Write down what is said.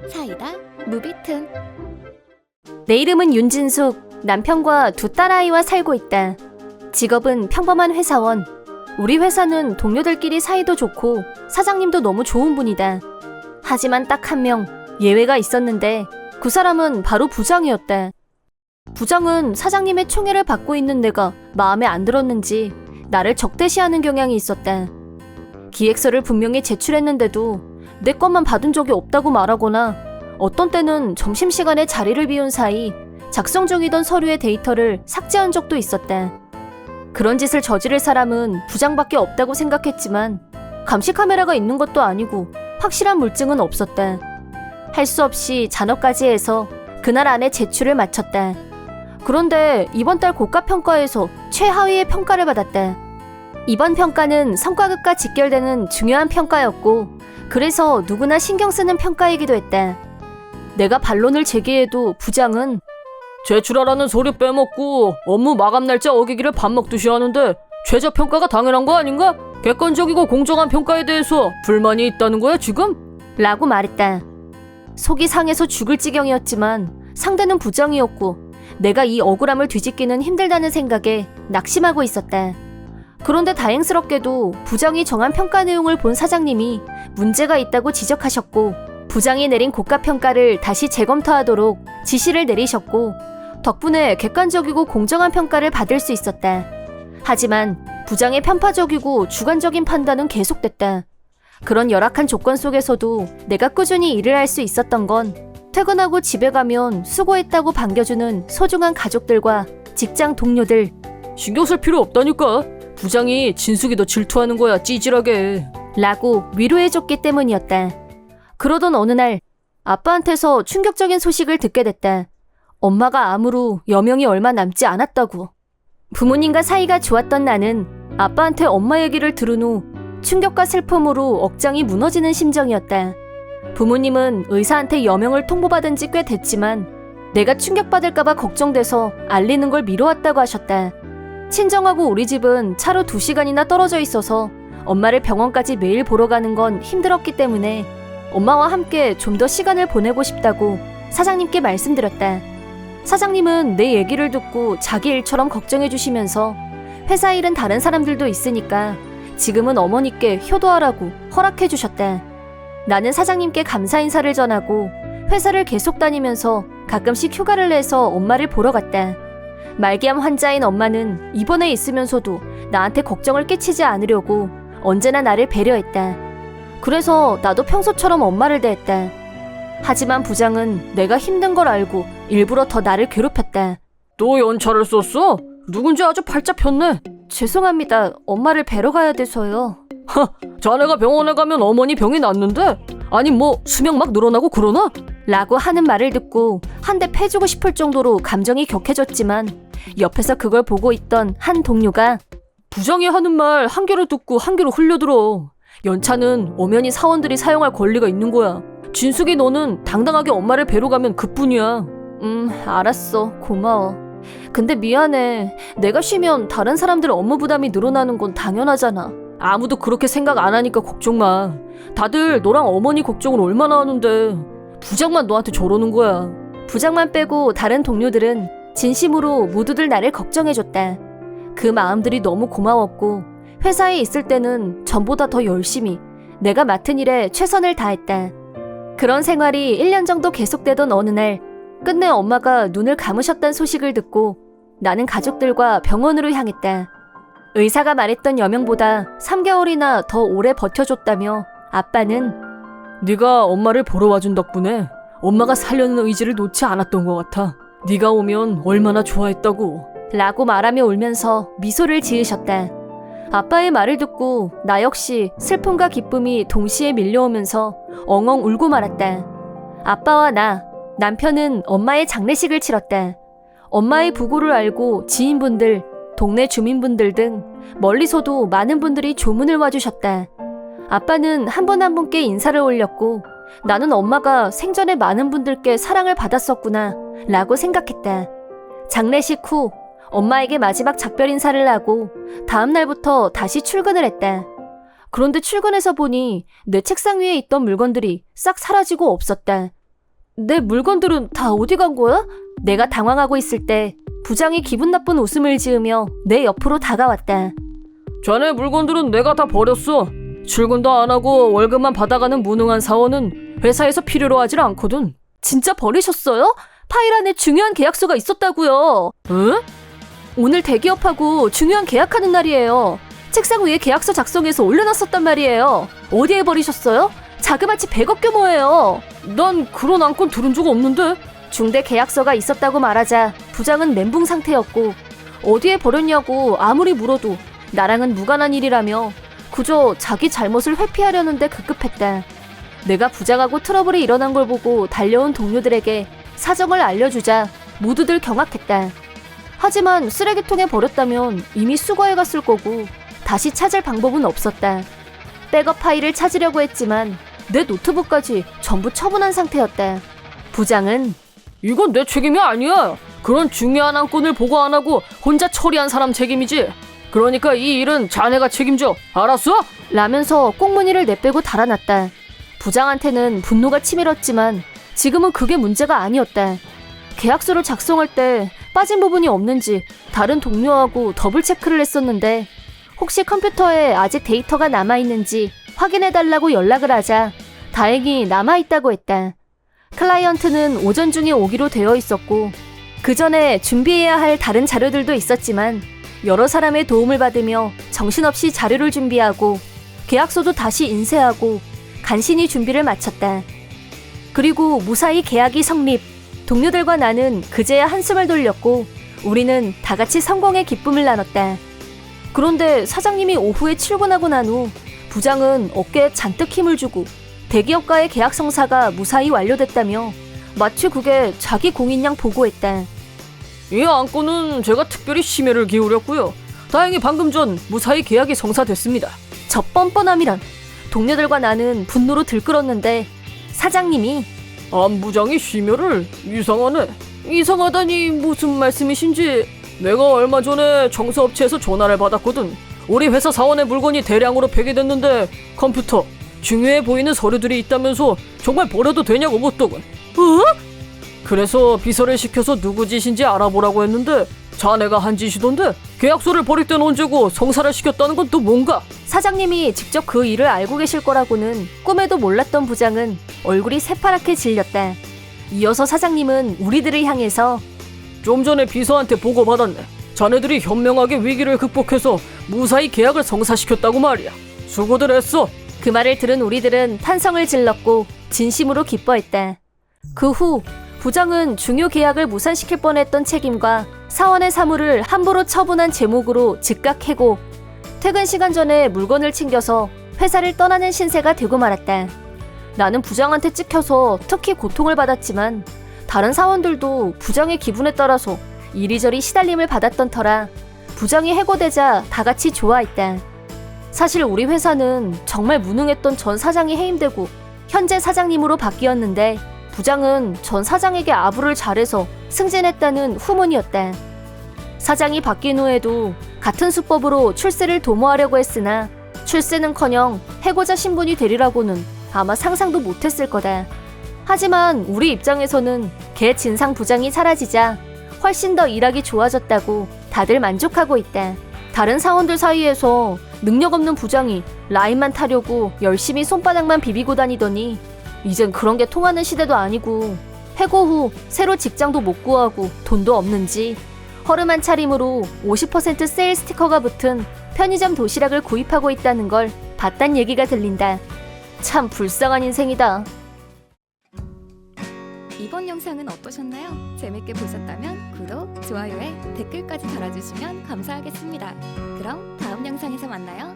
사이다 무비튼. 내 이름은 윤진숙. 남편과 두 딸아이와 살고 있다. 직업은 평범한 회사원. 우리 회사는 동료들끼리 사이도 좋고 사장님도 너무 좋은 분이다. 하지만 딱 한 명 예외가 있었는데 그 사람은 바로 부장이었다. 부장은 사장님의 총애를 받고 있는 내가 마음에 안 들었는지 나를 적대시하는 경향이 있었다. 기획서를 분명히 제출했는데도 내 것만 받은 적이 없다고 말하거나 어떤 때는 점심시간에 자리를 비운 사이 작성 중이던 서류의 데이터를 삭제한 적도 있었다. 그런 짓을 저지를 사람은 부장밖에 없다고 생각했지만 감시 카메라가 있는 것도 아니고 확실한 물증은 없었다. 할 수 없이 잔업까지 해서 그날 안에 제출을 마쳤다. 그런데 이번 달 국가평가에서 최하위의 평가를 받았다. 이번 평가는 성과급과 직결되는 중요한 평가였고 그래서 누구나 신경 쓰는 평가이기도 했다. 내가 반론을 제기해도 부장은 제출하라는 소리 빼먹고 업무 마감 날짜 어기기를 밥 먹듯이 하는데 최저평가가 당연한 거 아닌가? 객관적이고 공정한 평가에 대해서 불만이 있다는 거야 지금? 라고 말했다. 속이 상해서 죽을 지경이었지만 상대는 부장이었고 내가 이 억울함을 뒤집기는 힘들다는 생각에 낙심하고 있었다. 그런데 다행스럽게도 부장이 정한 평가 내용을 본 사장님이 문제가 있다고 지적하셨고 부장이 내린 고가평가를 다시 재검토하도록 지시를 내리셨고 덕분에 객관적이고 공정한 평가를 받을 수 있었다. 하지만 부장의 편파적이고 주관적인 판단은 계속됐다. 그런 열악한 조건 속에서도 내가 꾸준히 일을 할 수 있었던 건 퇴근하고 집에 가면 수고했다고 반겨주는 소중한 가족들과 직장 동료들. 신경 쓸 필요 없다니까. 부장이 진숙이 너 질투하는 거야 찌질하게 라고 위로해줬기 때문이었다. 그러던 어느 날 아빠한테서 충격적인 소식을 듣게 됐다. 엄마가 암으로 여명이 얼마 남지 않았다고. 부모님과 사이가 좋았던 나는 아빠한테 엄마 얘기를 들은 후 충격과 슬픔으로 억장이 무너지는 심정이었다. 부모님은 의사한테 여명을 통보받은 지 꽤 됐지만 내가 충격받을까봐 걱정돼서 알리는 걸 미뤄왔다고 하셨다. 친정하고 우리 집은 차로 2시간이나 떨어져 있어서 엄마를 병원까지 매일 보러 가는 건 힘들었기 때문에 엄마와 함께 좀 더 시간을 보내고 싶다고 사장님께 말씀드렸다. 사장님은 내 얘기를 듣고 자기 일처럼 걱정해 주시면서 회사 일은 다른 사람들도 있으니까 지금은 어머니께 효도하라고 허락해 주셨다. 나는 사장님께 감사 인사를 전하고 회사를 계속 다니면서 가끔씩 휴가를 내서 엄마를 보러 갔다. 말기암 환자인 엄마는 입원해 있으면서도 나한테 걱정을 끼치지 않으려고 언제나 나를 배려했다. 그래서 나도 평소처럼 엄마를 대했다. 하지만 부장은 내가 힘든 걸 알고 일부러 더 나를 괴롭혔다. 또 연차를 썼어? 누군지 아주 팔자 폈네. 죄송합니다. 엄마를 뵈러 가야 돼서요. 자네가 병원에 가면 어머니 병이 낫는데? 아니 뭐 수명 막 늘어나고 그러나? 라고 하는 말을 듣고 한 대 패주고 싶을 정도로 감정이 격해졌지만 옆에서 그걸 보고 있던 한 동료가 부장이 하는 말 한 개로 듣고 한 개로 흘려들어. 연차는 엄연히 사원들이 사용할 권리가 있는 거야. 진숙이 너는 당당하게 엄마를 뵈러 가면 그뿐이야. 알았어. 고마워. 근데 미안해. 내가 쉬면 다른 사람들 업무 부담이 늘어나는 건 당연하잖아. 아무도 그렇게 생각 안 하니까 걱정 마. 다들 너랑 어머니 걱정을 얼마나 하는데 부장만 너한테 저러는 거야. 부장만 빼고 다른 동료들은 진심으로 모두들 나를 걱정해줬다. 그 마음들이 너무 고마웠고 회사에 있을 때는 전보다 더 열심히 내가 맡은 일에 최선을 다했다. 그런 생활이 1년 정도 계속되던 어느 날 끝내 엄마가 눈을 감으셨다는 소식을 듣고 나는 가족들과 병원으로 향했다. 의사가 말했던 여명보다 3개월이나 더 오래 버텨줬다며 아빠는 네가 엄마를 보러 와준 덕분에 엄마가 살려는 의지를 놓지 않았던 것 같아. 네가 오면 얼마나 좋아했다고 라고 말하며 울면서 미소를 지으셨다. 아빠의 말을 듣고 나 역시 슬픔과 기쁨이 동시에 밀려오면서 엉엉 울고 말았다. 아빠와 나, 남편은 엄마의 장례식을 치렀다. 엄마의 부고를 알고 지인분들, 동네 주민분들 등 멀리서도 많은 분들이 조문을 와주셨다. 아빠는 한 분 한 분께 인사를 올렸고 나는 엄마가 생전에 많은 분들께 사랑을 받았었구나 라고 생각했다. 장례식 후 엄마에게 마지막 작별 인사를 하고 다음 날부터 다시 출근을 했다. 그런데 출근해서 보니 내 책상 위에 있던 물건들이 싹 사라지고 없었다. 내 물건들은 다 어디 간 거야? 내가 당황하고 있을 때 부장이 기분 나쁜 웃음을 지으며 내 옆으로 다가왔다. 자네 물건들은 내가 다 버렸어. 출근도 안 하고 월급만 받아가는 무능한 사원은 회사에서 필요로 하질 않거든. 진짜 버리셨어요? 파일 안에 중요한 계약서가 있었다고요. 응? 오늘 대기업하고 중요한 계약하는 날이에요. 책상 위에 계약서 작성해서 올려놨었단 말이에요. 어디에 버리셨어요? 자그마치 100억 규모예요. 난 그런 안건 들은 적 없는데. 중대 계약서가 있었다고 말하자 부장은 멘붕 상태였고 어디에 버렸냐고 아무리 물어도 나랑은 무관한 일이라며 그저 자기 잘못을 회피하려는데 급급했다. 내가 부장하고 트러블이 일어난 걸 보고 달려온 동료들에게 사정을 알려주자 모두들 경악했다. 하지만 쓰레기통에 버렸다면 이미 수거해 갔을 거고 다시 찾을 방법은 없었다. 백업 파일을 찾으려고 했지만 내 노트북까지 전부 처분한 상태였다. 부장은 이건 내 책임이 아니야. 그런 중요한 안건을 보고 안 하고 혼자 처리한 사람 책임이지. 그러니까 이 일은 자네가 책임져. 알았어? 라면서 꽁무니를 내빼고 달아났다. 부장한테는 분노가 치밀었지만 지금은 그게 문제가 아니었다. 계약서를 작성할 때 빠진 부분이 없는지 다른 동료하고 더블 체크를 했었는데 혹시 컴퓨터에 아직 데이터가 남아있는지 확인해달라고 연락을 하자 다행히 남아있다고 했다. 클라이언트는 오전 중에 오기로 되어 있었고 그 전에 준비해야 할 다른 자료들도 있었지만 여러 사람의 도움을 받으며 정신없이 자료를 준비하고 계약서도 다시 인쇄하고 간신히 준비를 마쳤다. 그리고 무사히 계약이 성립. 동료들과 나는 그제야 한숨을 돌렸고 우리는 다 같이 성공의 기쁨을 나눴다. 그런데 사장님이 오후에 출근하고 난 후 부장은 어깨에 잔뜩 힘을 주고 대기업과의 계약 성사가 무사히 완료됐다며 마치 그게 자기 공인 양 보고했다. 이 안건은 제가 특별히 심혈을 기울였고요. 다행히 방금 전 무사히 계약이 성사됐습니다. 저 뻔뻔함이란. 동료들과 나는 분노로 들끓었는데 사장님이 안 부장이 심혈을? 이상하네. 이상하다니 무슨 말씀이신지. 내가 얼마 전에 청소업체에서 전화를 받았거든. 우리 회사 사원의 물건이 대량으로 폐기됐는데 컴퓨터, 중요해 보이는 서류들이 있다면서 정말 버려도 되냐고 묻더군. 그래서 비서를 시켜서 누구 짓인지 알아보라고 했는데 자네가 한 짓이던데 계약서를 버릴 땐 언제고 성사를 시켰다는 건 또 뭔가? 사장님이 직접 그 일을 알고 계실 거라고는 꿈에도 몰랐던 부장은 얼굴이 새파랗게 질렸다. 이어서 사장님은 우리들을 향해서 좀 전에 비서한테 보고받았네. 자네들이 현명하게 위기를 극복해서 무사히 계약을 성사시켰다고 말이야. 수고들 했어. 그 말을 들은 우리들은 탄성을 질렀고 진심으로 기뻐했다. 그 후 부장은 중요 계약을 무산시킬 뻔했던 책임과 사원의 사물을 함부로 처분한 제목으로 즉각 해고 퇴근 시간 전에 물건을 챙겨서 회사를 떠나는 신세가 되고 말았다. 나는 부장한테 찍혀서 특히 고통을 받았지만 다른 사원들도 부장의 기분에 따라서 이리저리 시달림을 받았던 터라 부장이 해고되자 다 같이 좋아했다. 사실 우리 회사는 정말 무능했던 전 사장이 해임되고 현재 사장님으로 바뀌었는데 부장은 전 사장에게 아부를 잘해서 승진했다는 후문이었다. 사장이 바뀐 후에도 같은 수법으로 출세를 도모하려고 했으나 출세는커녕 해고자 신분이 되리라고는 아마 상상도 못했을 거다. 하지만 우리 입장에서는 걔 진상 부장이 사라지자 훨씬 더 일하기 좋아졌다고 다들 만족하고 있다. 다른 사원들 사이에서 능력 없는 부장이 라인만 타려고 열심히 손바닥만 비비고 다니더니 이젠 그런 게 통하는 시대도 아니고 해고 후 새로 직장도 못 구하고 돈도 없는지 허름한 차림으로 50% 세일 스티커가 붙은 편의점 도시락을 구입하고 있다는 걸 봤단 얘기가 들린다. 참 불쌍한 인생이다. 이번 영상은 어떠셨나요? 재밌게 보셨다면 구독, 좋아요에 댓글까지 달아주시면 감사하겠습니다. 그럼 다음 영상에서 만나요.